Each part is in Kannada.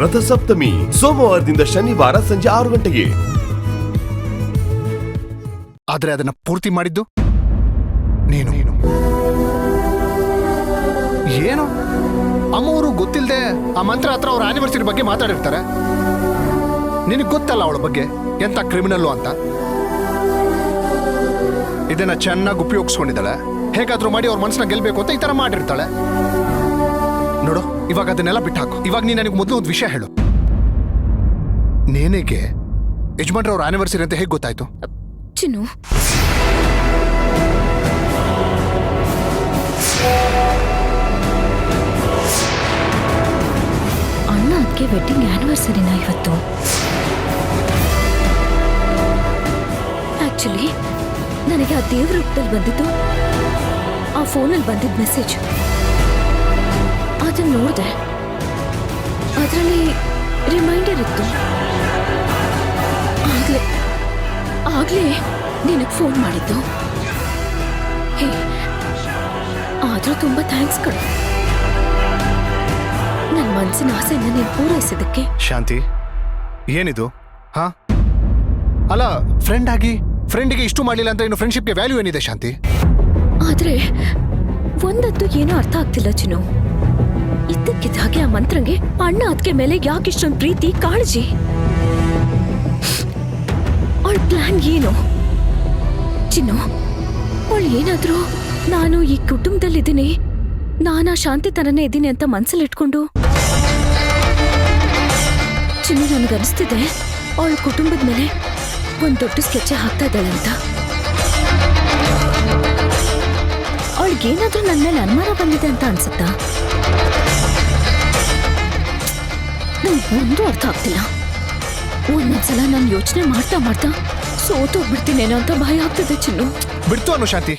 ರಥಸಪ್ತಮಿ ಸೋಮವಾರದಿಂದ ಶನಿವಾರ ಸಂಜೆ 6 ಗಂಟೆಗೆ. ಆದ್ರೆ ಅದನ್ನ ಪೂರ್ತಿ ಮಾಡಿದ್ದು ನೀನು. ಏನು ಅಮ್ಮವರು ಗೊತ್ತಿಲ್ಲದೆ ಆ ಮಂತ್ರ ಹತ್ರ ಅವ್ರ ಆನಿವರ್ಸರಿ ಬಗ್ಗೆ ಮಾತಾಡಿರ್ತಾರೆ. ನಿನಗೆ ಗೊತ್ತಲ್ಲ ಅವಳ ಬಗ್ಗೆ ಎಂತ ಕ್ರಿಮಿನಲ್ಲು ಅಂತ. ಇದನ್ನ ಚೆನ್ನಾಗಿ ಉಪಯೋಗಿಸ್ಕೊಂಡಿದ್ದಾಳೆ. ಹೇಗಾದ್ರೂ ಮಾಡಿ ಅವ್ರ ಮನಸ್ಸನ್ನ ಗೆಲ್ಬೇಕು ಅಂತ ಈ ತರ ಮಾಡಿರ್ತಾಳೆ. ನೋಡು, ಇವಾಗ ಅದನ್ನೆಲ್ಲ ಬಿಟ್ಟಾಕು. ಇವಾಗ ನೀನು ನನಗೆ ಮೊದಲು ಒಂದು ವಿಷಯ ಹೇಳು. ನೇನೆಗೆ ಯಜಮಾನ್ರ ಅವ್ರ ಆನಿವರ್ಸರಿ ಅಂತ ಹೇಗೆ ಗೊತ್ತಾಯ್ತು? ಚಿನ್ನು, ಅಣ್ಣ ಅದಕ್ಕೆ ವೆಡ್ಡಿಂಗ್ ಆನಿವರ್ಸರಿನ ಇವತ್ತು. ಆಕ್ಚುಲಿ ನನಗೆ ಆ ದೇವ್ರ ರೂಪದಲ್ಲಿ ಬಂದಿದ್ದು ಆ ಫೋನಲ್ಲಿ ಬಂದಿದ್ದ ಮೆಸೇಜ್ ಅದನ್ನ ನೋಡಿದೆ. ಅದರಲ್ಲಿ ರಿಮೈಂಡರ್ ಇತ್ತು. ಆಗ್ಲೇ ನಿನಗೆ ಫೋನ್ ಮಾಡಿದ್ದು. ಹೇ, ಆದ್ರೂ ತುಂಬಾ ಥ್ಯಾಂಕ್ಸ್ ಕಣೋ, ನನ್ನ ಮನಸ್ಸಿನ ಆಸೆಯನ್ನ ನೀನು ಪೂರೈಸಿದ್ದಕ್ಕೆ. ಶಾಂತಿ, ಏನಿದು? ಹಾ, ಅಲ್ಲ, ಫ್ರೆಂಡಿಗೆ ಇಷ್ಟು ಮಾಡಲಿಲ್ಲ ಅಂತ ಇನ್ನು ಫ್ರೆಂಡ್ಶಿಪ್ಗೆ ವ್ಯಾಲ್ಯೂ ಏನಿದೆ ಶಾಂತಿ? ಆದ್ರೆ ಒಂದತ್ತು ಏನೋ ಅರ್ಥ ಆಗ್ತಿಲ್ಲ ಚಿನ್ನು. ಇದ್ದಕ್ಕಿದ್ದ ಹಾಗೆ ಆ ಮಂತ್ರಂಗೆ ಅಣ್ಣ ಅದಕ್ಕೆ ಮೇಲೆ ಯಾಕಿಷ್ಟೊಂದು ಪ್ರೀತಿ, ಕಾಳಜಿ? ಅವಳ ಪ್ಲಾನ್ ಏನು ಚಿನ್ನು? ಅವಳು ಏನಾದ್ರೂ ನಾನು ಈ ಕುಟುಂಬದಲ್ಲಿದ್ದೀನಿ, ನಾನಾ ಶಾಂತಿ ತರನೇ ಇದ್ದೀನಿ ಅಂತ ಮನ್ಸಲ್ಲಿ ಇಟ್ಕೊಂಡು ಚಿನ್ನು, ನನಗನ್ನಿಸ್ತಿದೆ ಅವಳ ಕುಟುಂಬದ ಮೇಲೆ ಒಂದು ದೊಡ್ಡ ಸ್ಕೆಚ್ ಹಾಕ್ತಾ ಇದ್ದಾಳೆ ಅಂತ. ಅವಳಿಗೇನಾದ್ರೂ ನನ್ನ ಮೇಲೆ ಅನುಮಾನ ಬಂದಿದೆ ಅಂತ ಅನ್ಸುತ್ತಾ? ನನಗೊಂದು ಅರ್ಥ ಆಗ್ತಿಲ್ಲ. ಒಂದೊಂದ್ಸಲ ನಾನು ಯೋಚನೆ ಮಾಡ್ತಾ ಸೋತೋಗ್ಬಿಡ್ತೀನೇನೋ ಅಂತ ಭಯ ಆಗ್ತದೆ ಚಿನ್ನು. ಬಿಡ್ತು ಅನ್ನು ಶಾಂತಿ,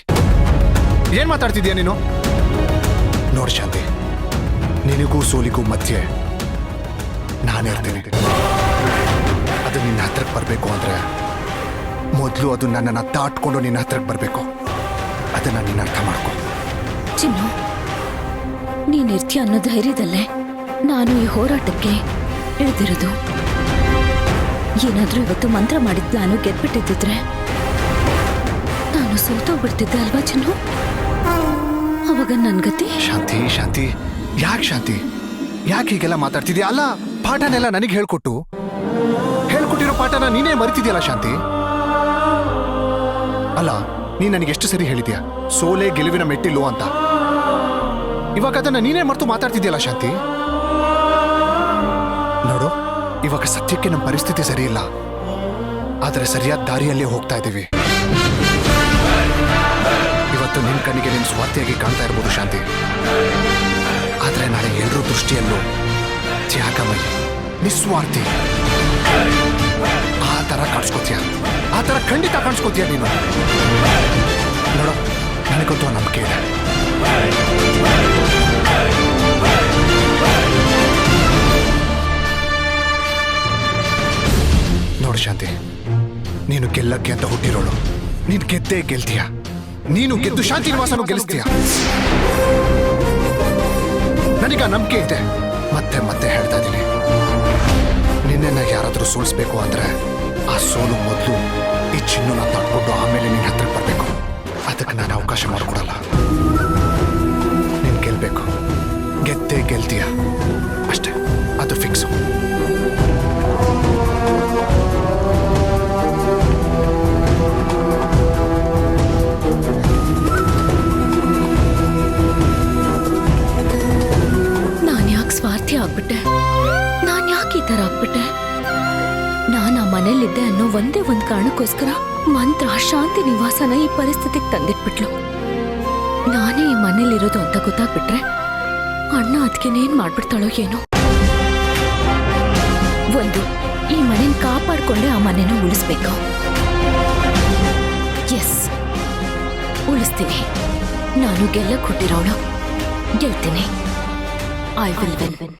ಏನ್ ಮಾತಾಡ್ತಿದ್ಯಾ ನೀನು? ನೋಡ್ ಶಾಂತಿ, ನಿನಗೂ ಸೋಲಿಗೂ ಮಧ್ಯೆ ನಾನೇ ಇರ್ತೀನಿ. ಅದು ನಿನ್ನ ಹತ್ರಕ್ಕೆ ಬರಬೇಕು ಅಂದ್ರೆ ಮೊದಲು ಅದು ನನ್ನನ್ನು ದಾಟ್ಕೊಂಡು ನಿನ್ನ ಹತ್ರಕ್ಕೆ ಬರಬೇಕು. ಅದನ್ನ ನೀನು ಅರ್ಥ ಮಾಡ್ಕೊ ಚಿನ್ನು. ನೀನಿರ್ತೀಯ ಅನ್ನೋ ಧೈರ್ಯದಲ್ಲೇ ನಾನು ಈ ಹೋರಾಟಕ್ಕೆ ಇಳಿದಿರೋದು. ಏನಾದ್ರೂ ಇವತ್ತು ಮಂತ್ರ ಮಾಡಿದ ನಾನು ಗೆದ್ಬಿಟ್ಟಿದ್ದಿದ್ರೆ ನಾನು ಸೋತೋಗ್ಬಿಡ್ತಿದ್ದೆ ಅಲ್ವಾ ಚಿನ್ನು? ಅವಾಗ ನನ್ ಗತಿ. ಶಾಂತಿ, ಯಾಕೆ ಹೀಗೆಲ್ಲ ಮಾತಾಡ್ತಿದ್ಯಾ? ಅಲ್ಲ, ಪಾಠನೆಲ್ಲ ನನಗೆ ಹೇಳ್ಕೊಟ್ಟಿರೋ ಪಾಠನ ನೀನೇ ಮರಿತಿದ್ಯಲ್ಲ ಶಾಂತಿ. ಅಲ್ಲ, ನೀನ್ ನನಗೆ ಎಷ್ಟು ಸರಿ ಹೇಳಿದ್ಯಾ ಸೋಲೆ ಗೆಲುವಿನ ಮೆಟ್ಟಿಲು ಅಂತ. ಇವಾಗ ಅದನ್ನ ನೀನೇ ಮರೆತು ಮಾತಾಡ್ತಿದ್ಯಲ್ಲ ಶಾಂತಿ. ನೋಡು, ಇವಾಗ ಸತ್ಯಕ್ಕೆ ನಮ್ಮ ಪರಿಸ್ಥಿತಿ ಸರಿ ಇಲ್ಲ, ಆದರೆ ಸರಿಯಾದ ದಾರಿಯಲ್ಲೇ ಹೋಗ್ತಾ ಇದ್ದೀವಿ. ಇವತ್ತು ನಿನ್ ಕಣ್ಣಿಗೆ ನಿನ್ ಸ್ವಾರ್ಥಿಯಾಗಿ ಕಾಣ್ತಾ ಇರ್ಬೋದು ಶಾಂತಿ, ಆದ್ರೆ ನಾಳೆ ಎಲ್ಲರೂ ದೃಷ್ಟಿಯಲ್ಲೂ ತ್ಯಾಗಮಯಿ, ನಿಸ್ವಾರ್ಥಿ ಆ ಥರ ಕಾಣಿಸ್ಕೋತೀಯ. ಆ ಥರ ಖಂಡಿತ ಕಾಣಿಸ್ಕೋತೀಯ ನೀನು. ನೋಡು, ನನಗಂತೂ ನಂಬಿಕೆ ಇದೆ. ನೋಡು ಶಾಂತಿ, ನೀನು ಗೆಲ್ಲಕ್ಕೆ ಅಂತ ಹುಟ್ಟಿರೋಳು. ನೀನು ಗೆದ್ದೇ ಗೆಲ್ತೀಯ. ನೀನು ಗೆದ್ದು ಶಾಂತಿ ನಿವಾಸನೂ ಗೆಲ್ಲಿಸ್ತೀಯ. ನನಗ ನಂಬಿಕೆ ಇದೆ. ಮತ್ತೆ ಹೇಳ್ತಾ ಇದ್ದೀನಿ, ನಿನ್ನ ಯಾರಾದರೂ ಸೋಲಿಸ್ಬೇಕು ಅಂದ್ರೆ ಆ ಸೋಲು ಮೊದಲು ಈ ಚಿನ್ನನ ತಟ್ಕೊಂಡು ಆಮೇಲೆ ನಿನ್ನ ಹತ್ರಕ್ಕೆ ಬರಬೇಕು. ಅದಕ್ಕೆ ನಾನು ಅವಕಾಶ ಮಾಡಿಕೊಡಲ್ಲ. ನೀನು ಗೆಲ್ಬೇಕು, ಗೆದ್ದೇ ಗೆಲ್ತೀಯ ಅಷ್ಟೇ, ಅದು ಫಿಕ್ಸು. ನಾನು ಯಾಕೆ ಸ್ವಾರ್ಥಿ ಆಗ್ಬಿಟ್ಟೆ? ನಾನು ಯಾಕೆ ಈ ಥರ ಆಗ್ಬಿಟ್ಟೆ? ನಾನು ಆ ಮನೇಲಿದ್ದೆ ಅನ್ನೋ ಒಂದೇ ಒಂದು ಕಾರಣಕ್ಕೋಸ್ಕರ ಮಂತ್ರ ಶಾಂತಿ ನಿವಾಸನ ಈ ಪರಿಸ್ಥಿತಿಗೆ ತಂದಿಟ್ಬಿಟ್ಲು. ನಾನೇ ಈ ಮನೇಲಿರೋದು ಅಂತ ಗೊತ್ತಾಗ್ಬಿಟ್ರೆ ಅಣ್ಣ ಅದಕ್ಕೇನೇನ್ ಮಾಡ್ಬಿಡ್ತಾಳೋ ಏನೋ. ಒಂದು, ಈ ಮನೇನ ಕಾಪಾಡ್ಕೊಂಡೆ ಆ ಮನೇನ ಉಳಿಸ್ಬೇಕು. ಎಸ್, ಉಳಿಸ್ತೀನಿ. ನಾನು ಗೆಲ್ಲಕ್ಕೆ ಹುಟ್ಟಿರೋಳು, ಗೆಲ್ತೀನಿ. I will win.